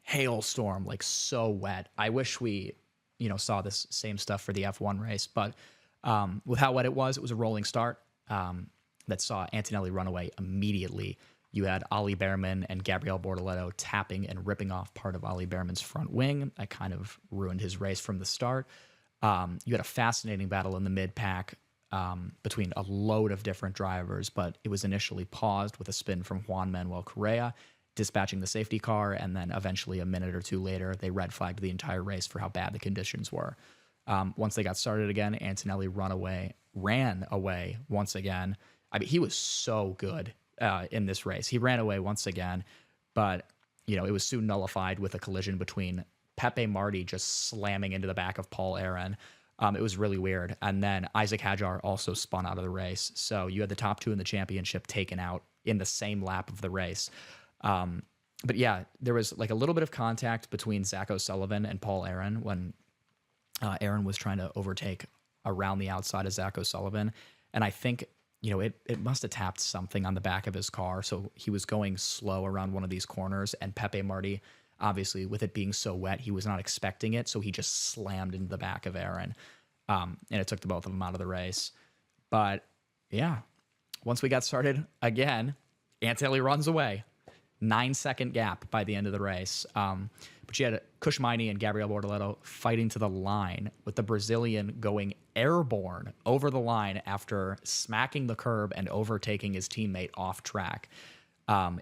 hailstorm, so wet. I wish we, saw this same stuff for the F1 race, but with how wet it was a rolling start that saw Antonelli run away immediately. You had Oliver Bearman and Gabriel Bortoleto tapping and ripping off part of Oliver Bearman's front wing. That kind of ruined his race from the start. You had a fascinating battle in the mid-pack between a load of different drivers, but it was initially paused with a spin from Juan Manuel Correa, dispatching the safety car, and then eventually a minute or two later, they red flagged the entire race for how bad the conditions were. Once they got started again, Antonelli ran away once again. I mean, he was so good in this race. He ran away once again, but it was soon nullified with a collision between Pepe Marti just slamming into the back of Paul Aaron. It was really weird. And then Isaac Hadjar also spun out of the race. So you had the top 2 in the championship taken out in the same lap of the race. But yeah, there was a little bit of contact between Zach O'Sullivan and Paul Aaron when Aaron was trying to overtake around the outside of Zach O'Sullivan. And I think, it must have tapped something on the back of his car. So he was going slow around one of these corners, and Pepe Marti, obviously, with it being so wet, he was not expecting it, so he just slammed into the back of Aaron, and it took the both of them out of the race. But, yeah, once we got started again, Antonelli runs away. 9-second gap by the end of the race. But you had Kushmaini and Gabriel Bortoleto fighting to the line, with the Brazilian going airborne over the line after smacking the curb and overtaking his teammate off track.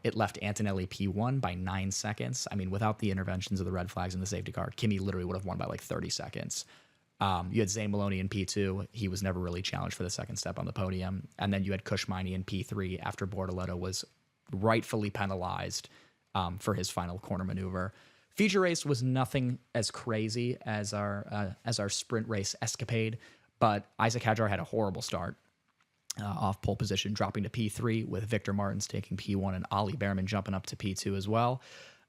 It left Antonelli P1 by 9 seconds. I mean, without the interventions of the red flags and the safety car, Kimi literally would have won by 30 seconds. You had Zane Maloney in P2. He was never really challenged for the second step on the podium. And then you had Kushmini in P3 after Bortoleto was rightfully penalized for his final corner maneuver. Feature race was nothing as crazy as our sprint race escapade, but Isaac Hadjar had a horrible start. Off pole position, dropping to P3 with Victor Martins taking P1 and Ollie Bearman jumping up to P2 as well.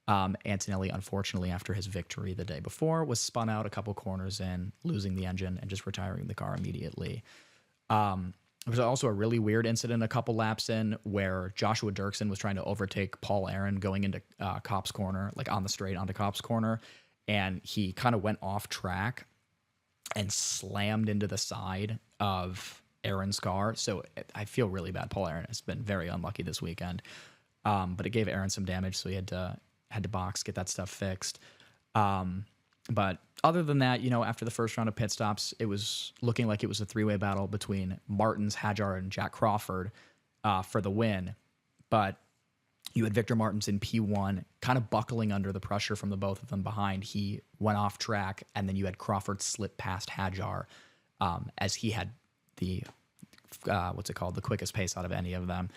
Antonelli, unfortunately, after his victory the day before, was spun out a couple corners in, losing the engine and just retiring the car immediately. There was also a really weird incident a couple laps in where Joshua Dirksen was trying to overtake Paul Aaron going into Kopp's corner, like on the straight onto Kopp's corner, and he kind of went off track and slammed into the side of Aaron's car. So I feel really bad. Paul Aaron has been very unlucky this weekend, but it gave Aaron some damage, so he had to box, get that stuff fixed. But other than that, after the first round of pit stops, it was looking like it was a three-way battle between Martins, Hadjar, and Jack Crawford for the win. But you had Victor Martins in P1 kind of buckling under the pressure from the both of them behind. He went off track, and then you had Crawford slip past Hadjar as he had the the quickest pace out of any of them.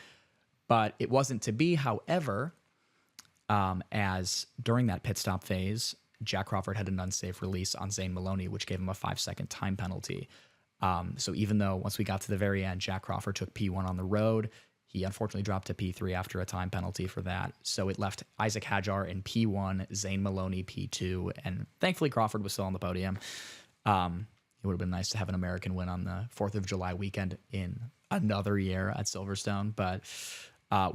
But it wasn't to be. However, as during that pit stop phase, Jack Crawford had an unsafe release on Zane Maloney, which gave him a 5-second time penalty. So even though once we got to the very end, Jack Crawford took P1 on the road, he unfortunately dropped to P3 after a time penalty for that. So it left Isaac Hadjar in P1, Zane Maloney P2, and thankfully Crawford was still on the podium. It would have been nice to have an American win on the 4th of July weekend in another year at Silverstone. But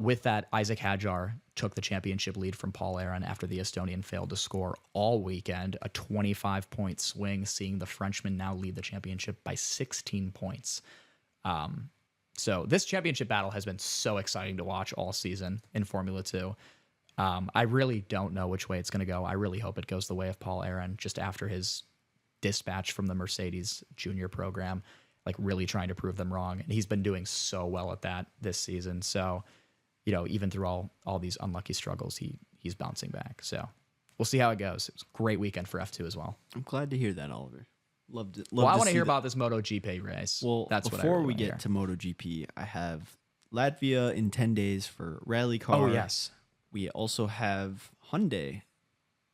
with that, Isaac Hadjar took the championship lead from Paul Aaron after the Estonian failed to score all weekend, a 25-point swing, seeing the Frenchman now lead the championship by 16 points. So this championship battle has been so exciting to watch all season in Formula 2. I really don't know which way it's going to go. I really hope it goes the way of Paul Aaron just after his dispatch from the Mercedes junior program, like really trying to prove them wrong. And he's been doing so well at that this season. So, even through all these unlucky struggles, he's bouncing back. So we'll see how it goes. It was a great weekend for F2 as well. I'm glad to hear that, Oliver. Loved it. Well, I want to hear about this MotoGP race. Well, that's before what I we get to MotoGP, I have Latvia in 10 days for rally car. Oh, yes. We also have Hyundai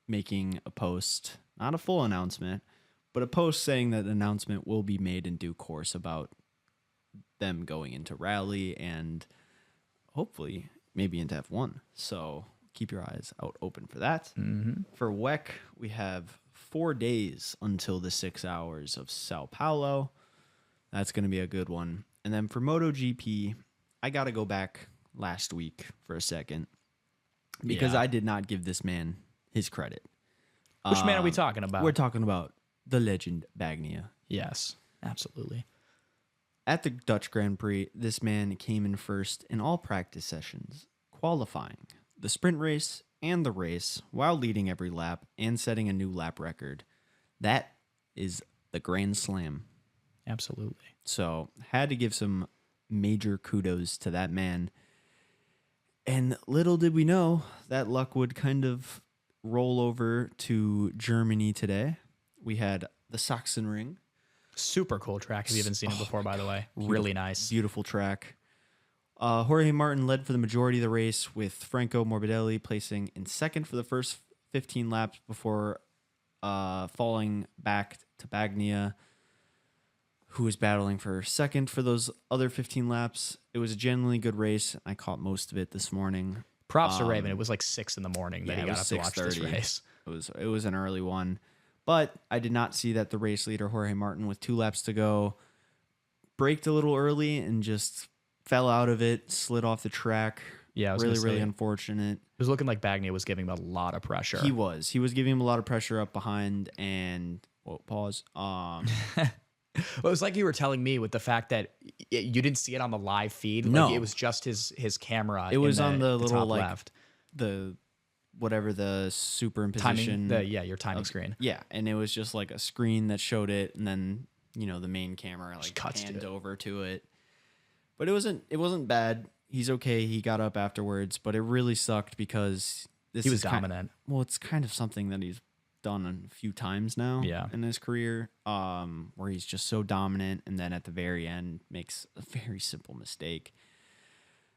making a post, not a full announcement, but a post saying that an announcement will be made in due course about them going into rally and hopefully maybe into F1. So keep your eyes out open for that. Mm-hmm. For WEC, we have 4 days until the 6 hours of Sao Paulo. That's going to be a good one. And then for MotoGP, I got to go back last week for a second because I did not give this man his credit. Which man are we talking about? We're talking about the legend Bagnaia. Yes, absolutely. At the Dutch Grand Prix, this man came in first in all practice sessions, qualifying the sprint race and the race while leading every lap and setting a new lap record. That is the Grand Slam. Absolutely. So had to give some major kudos to that man. And little did we know that luck would kind of roll over to Germany today. We had the Sachsenring. Super cool track. Have you even seen it before, by the way? Really nice. Beautiful track. Jorge Martin led for the majority of the race with Franco Morbidelli placing in second for the first 15 laps before falling back to Bagnaia, who was battling for second for those other 15 laps. It was a genuinely good race. I caught most of it this morning. Props to Raven. It was like 6 in the morning that he got up to watch this 6:30. race. It was an early one. But I did not see that the race leader, Jorge Martin, with 2 laps to go, braked a little early and just fell out of it, slid off the track. Yeah, I was really unfortunate. It was looking like Bagnaia was giving him a lot of pressure. He was giving him a lot of pressure up behind and pause. Well, it was like you were telling me with the fact that you didn't see it on the live feed. No. Like it was just his camera. It was on the little top like left. the whatever the superimposition. Your timing screen. Yeah, and it was just like a screen that showed it, and then the main camera like panned over to it. But it wasn't bad. He's okay. He got up afterwards, but it really sucked because he was dominant. It's kind of something that he's done a few times now in his career, where he's just so dominant and then at the very end makes a very simple mistake.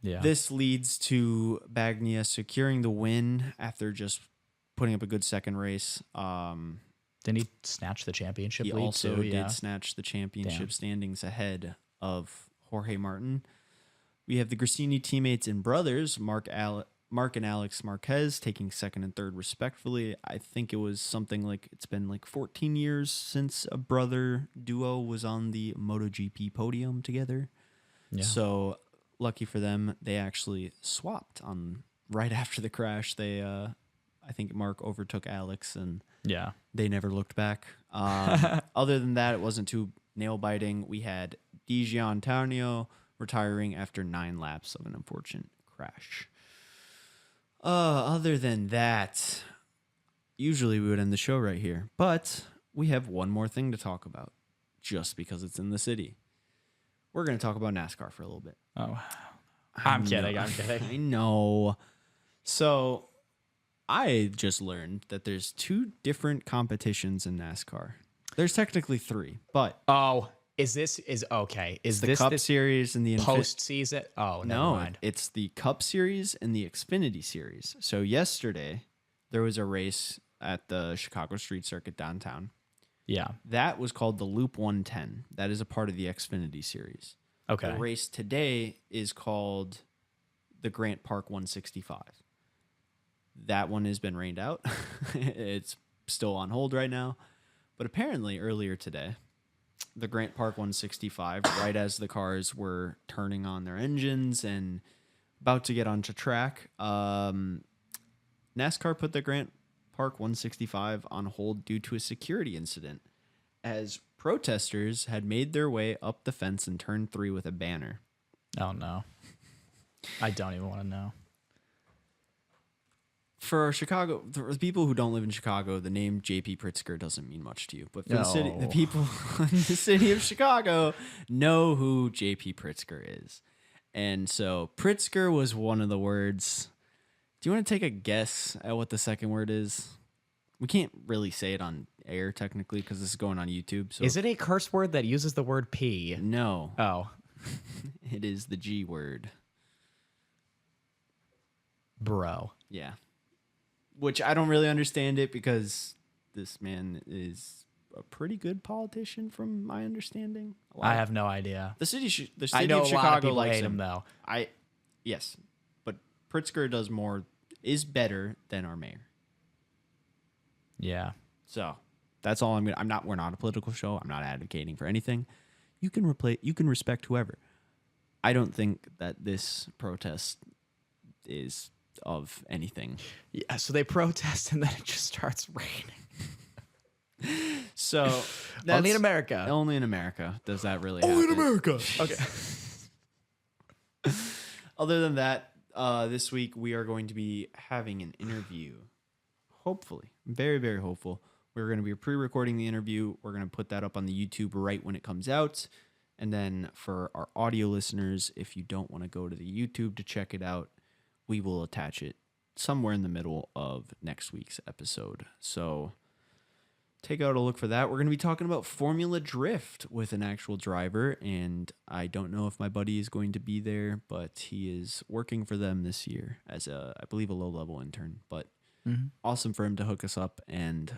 Yeah. This leads to Bagnaia securing the win after just putting up a good second race. Didn't he snatch the championship He lead also too? did snatch the championship standings ahead of Jorge Martin. We have the Grassini teammates and brothers, Mark and Alex Marquez, taking second and third respectively. I think it was something like it's been like 14 years since a brother duo was on the MotoGP podium together. Yeah. So lucky for them, they actually swapped on right after the crash. They, I think Mark overtook Alex and they never looked back. Other than that, it wasn't too nail biting. We had Di Gianantonio retiring after 9 laps of an unfortunate crash. Other than that, usually we would end the show right here, but we have one more thing to talk about just because it's in the city. We're going to talk about NASCAR for a little bit. Oh, I'm kidding. I know. So I just learned that there's 2 different competitions in NASCAR. There's technically 3, but is this okay? Is the this Cup Series and the postseason? Oh, never mind. It's the Cup Series and the Xfinity Series. So yesterday there was a race at the Chicago Street Circuit downtown. Yeah, that was called the Loop 110. That is a part of the Xfinity Series. Okay. The race today is called the Grant Park 165. That one has been rained out. It's still on hold right now. But apparently earlier today, the Grant Park 165, right as the cars were turning on their engines and about to get onto track, NASCAR put the Grant Park 165 on hold due to a security incident, as protesters had made their way up the fence in turn 3 with a banner. Oh, no. I don't even want to know. For Chicago, the people who don't live in Chicago, the name J.P. Pritzker doesn't mean much to you. But for the people in the city of Chicago know who J.P. Pritzker is. And so Pritzker was one of the words. Do you want to take a guess at what the second word is? We can't really say it on air technically because this is going on YouTube. So is it a curse word that uses the word P? No. Oh. It is the G word. Bro. Yeah. Which I don't really understand it because this man is a pretty good politician from my understanding. I have no idea. The city I know of a Chicago lot of people likes hate him though. Yes, but Pritzker is better than our mayor. Yeah. So that's all we're not a political show. I'm not advocating for anything. You can respect whoever. I don't think that this protest is of anything. Yeah, so they protest and then it just starts raining. So only in America. Only in America does that really happen. Only in America. Okay. Other than that, this week we are going to be having an interview. Hopefully. Very, very hopeful. We're going to be pre-recording the interview. We're going to put that up on the YouTube right when it comes out. And then for our audio listeners, if you don't want to go to the YouTube to check it out, we will attach it somewhere in the middle of next week's episode. So take out a look for that. We're going to be talking about Formula Drift with an actual driver, and I don't know if my buddy is going to be there, but he is working for them this year as I believe a low-level intern. But awesome for him to hook us up, and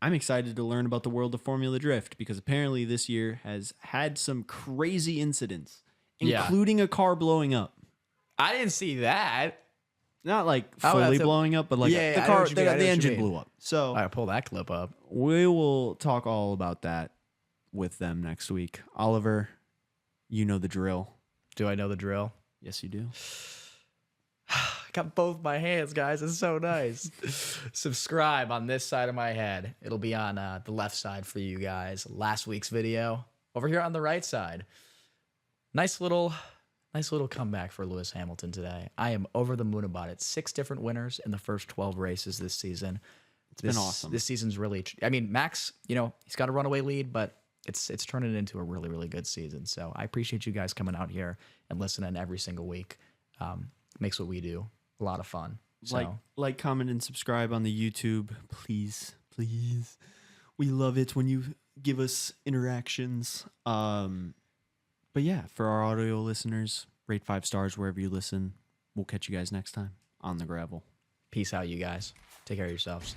I'm excited to learn about the world of Formula Drift because apparently this year has had some crazy incidents, including a car blowing up. I didn't see that. Not like fully blowing up, but like the car, the engine blew up. So I pull that clip up. We will talk all about that with them next week. Oliver, you know the drill. Do I know the drill? Yes, you do. I got both my hands, guys. It's so nice. Subscribe on this side of my head. It'll be on the left side for you guys. Last week's video over here on the right side. Nice little comeback for Lewis Hamilton today. I am over the moon about it. 6 different winners in the first 12 races this season. It's been awesome. This season's really, Max, he's got a runaway lead, but it's turning into a really, really good season. So I appreciate you guys coming out here and listening every single week. Makes what we do a lot of fun. So, like, comment, and subscribe on the YouTube, please. Please. We love it when you give us interactions. But yeah, for our audio listeners, rate 5 stars wherever you listen. We'll catch you guys next time on the gravel. Peace out, you guys. Take care of yourselves.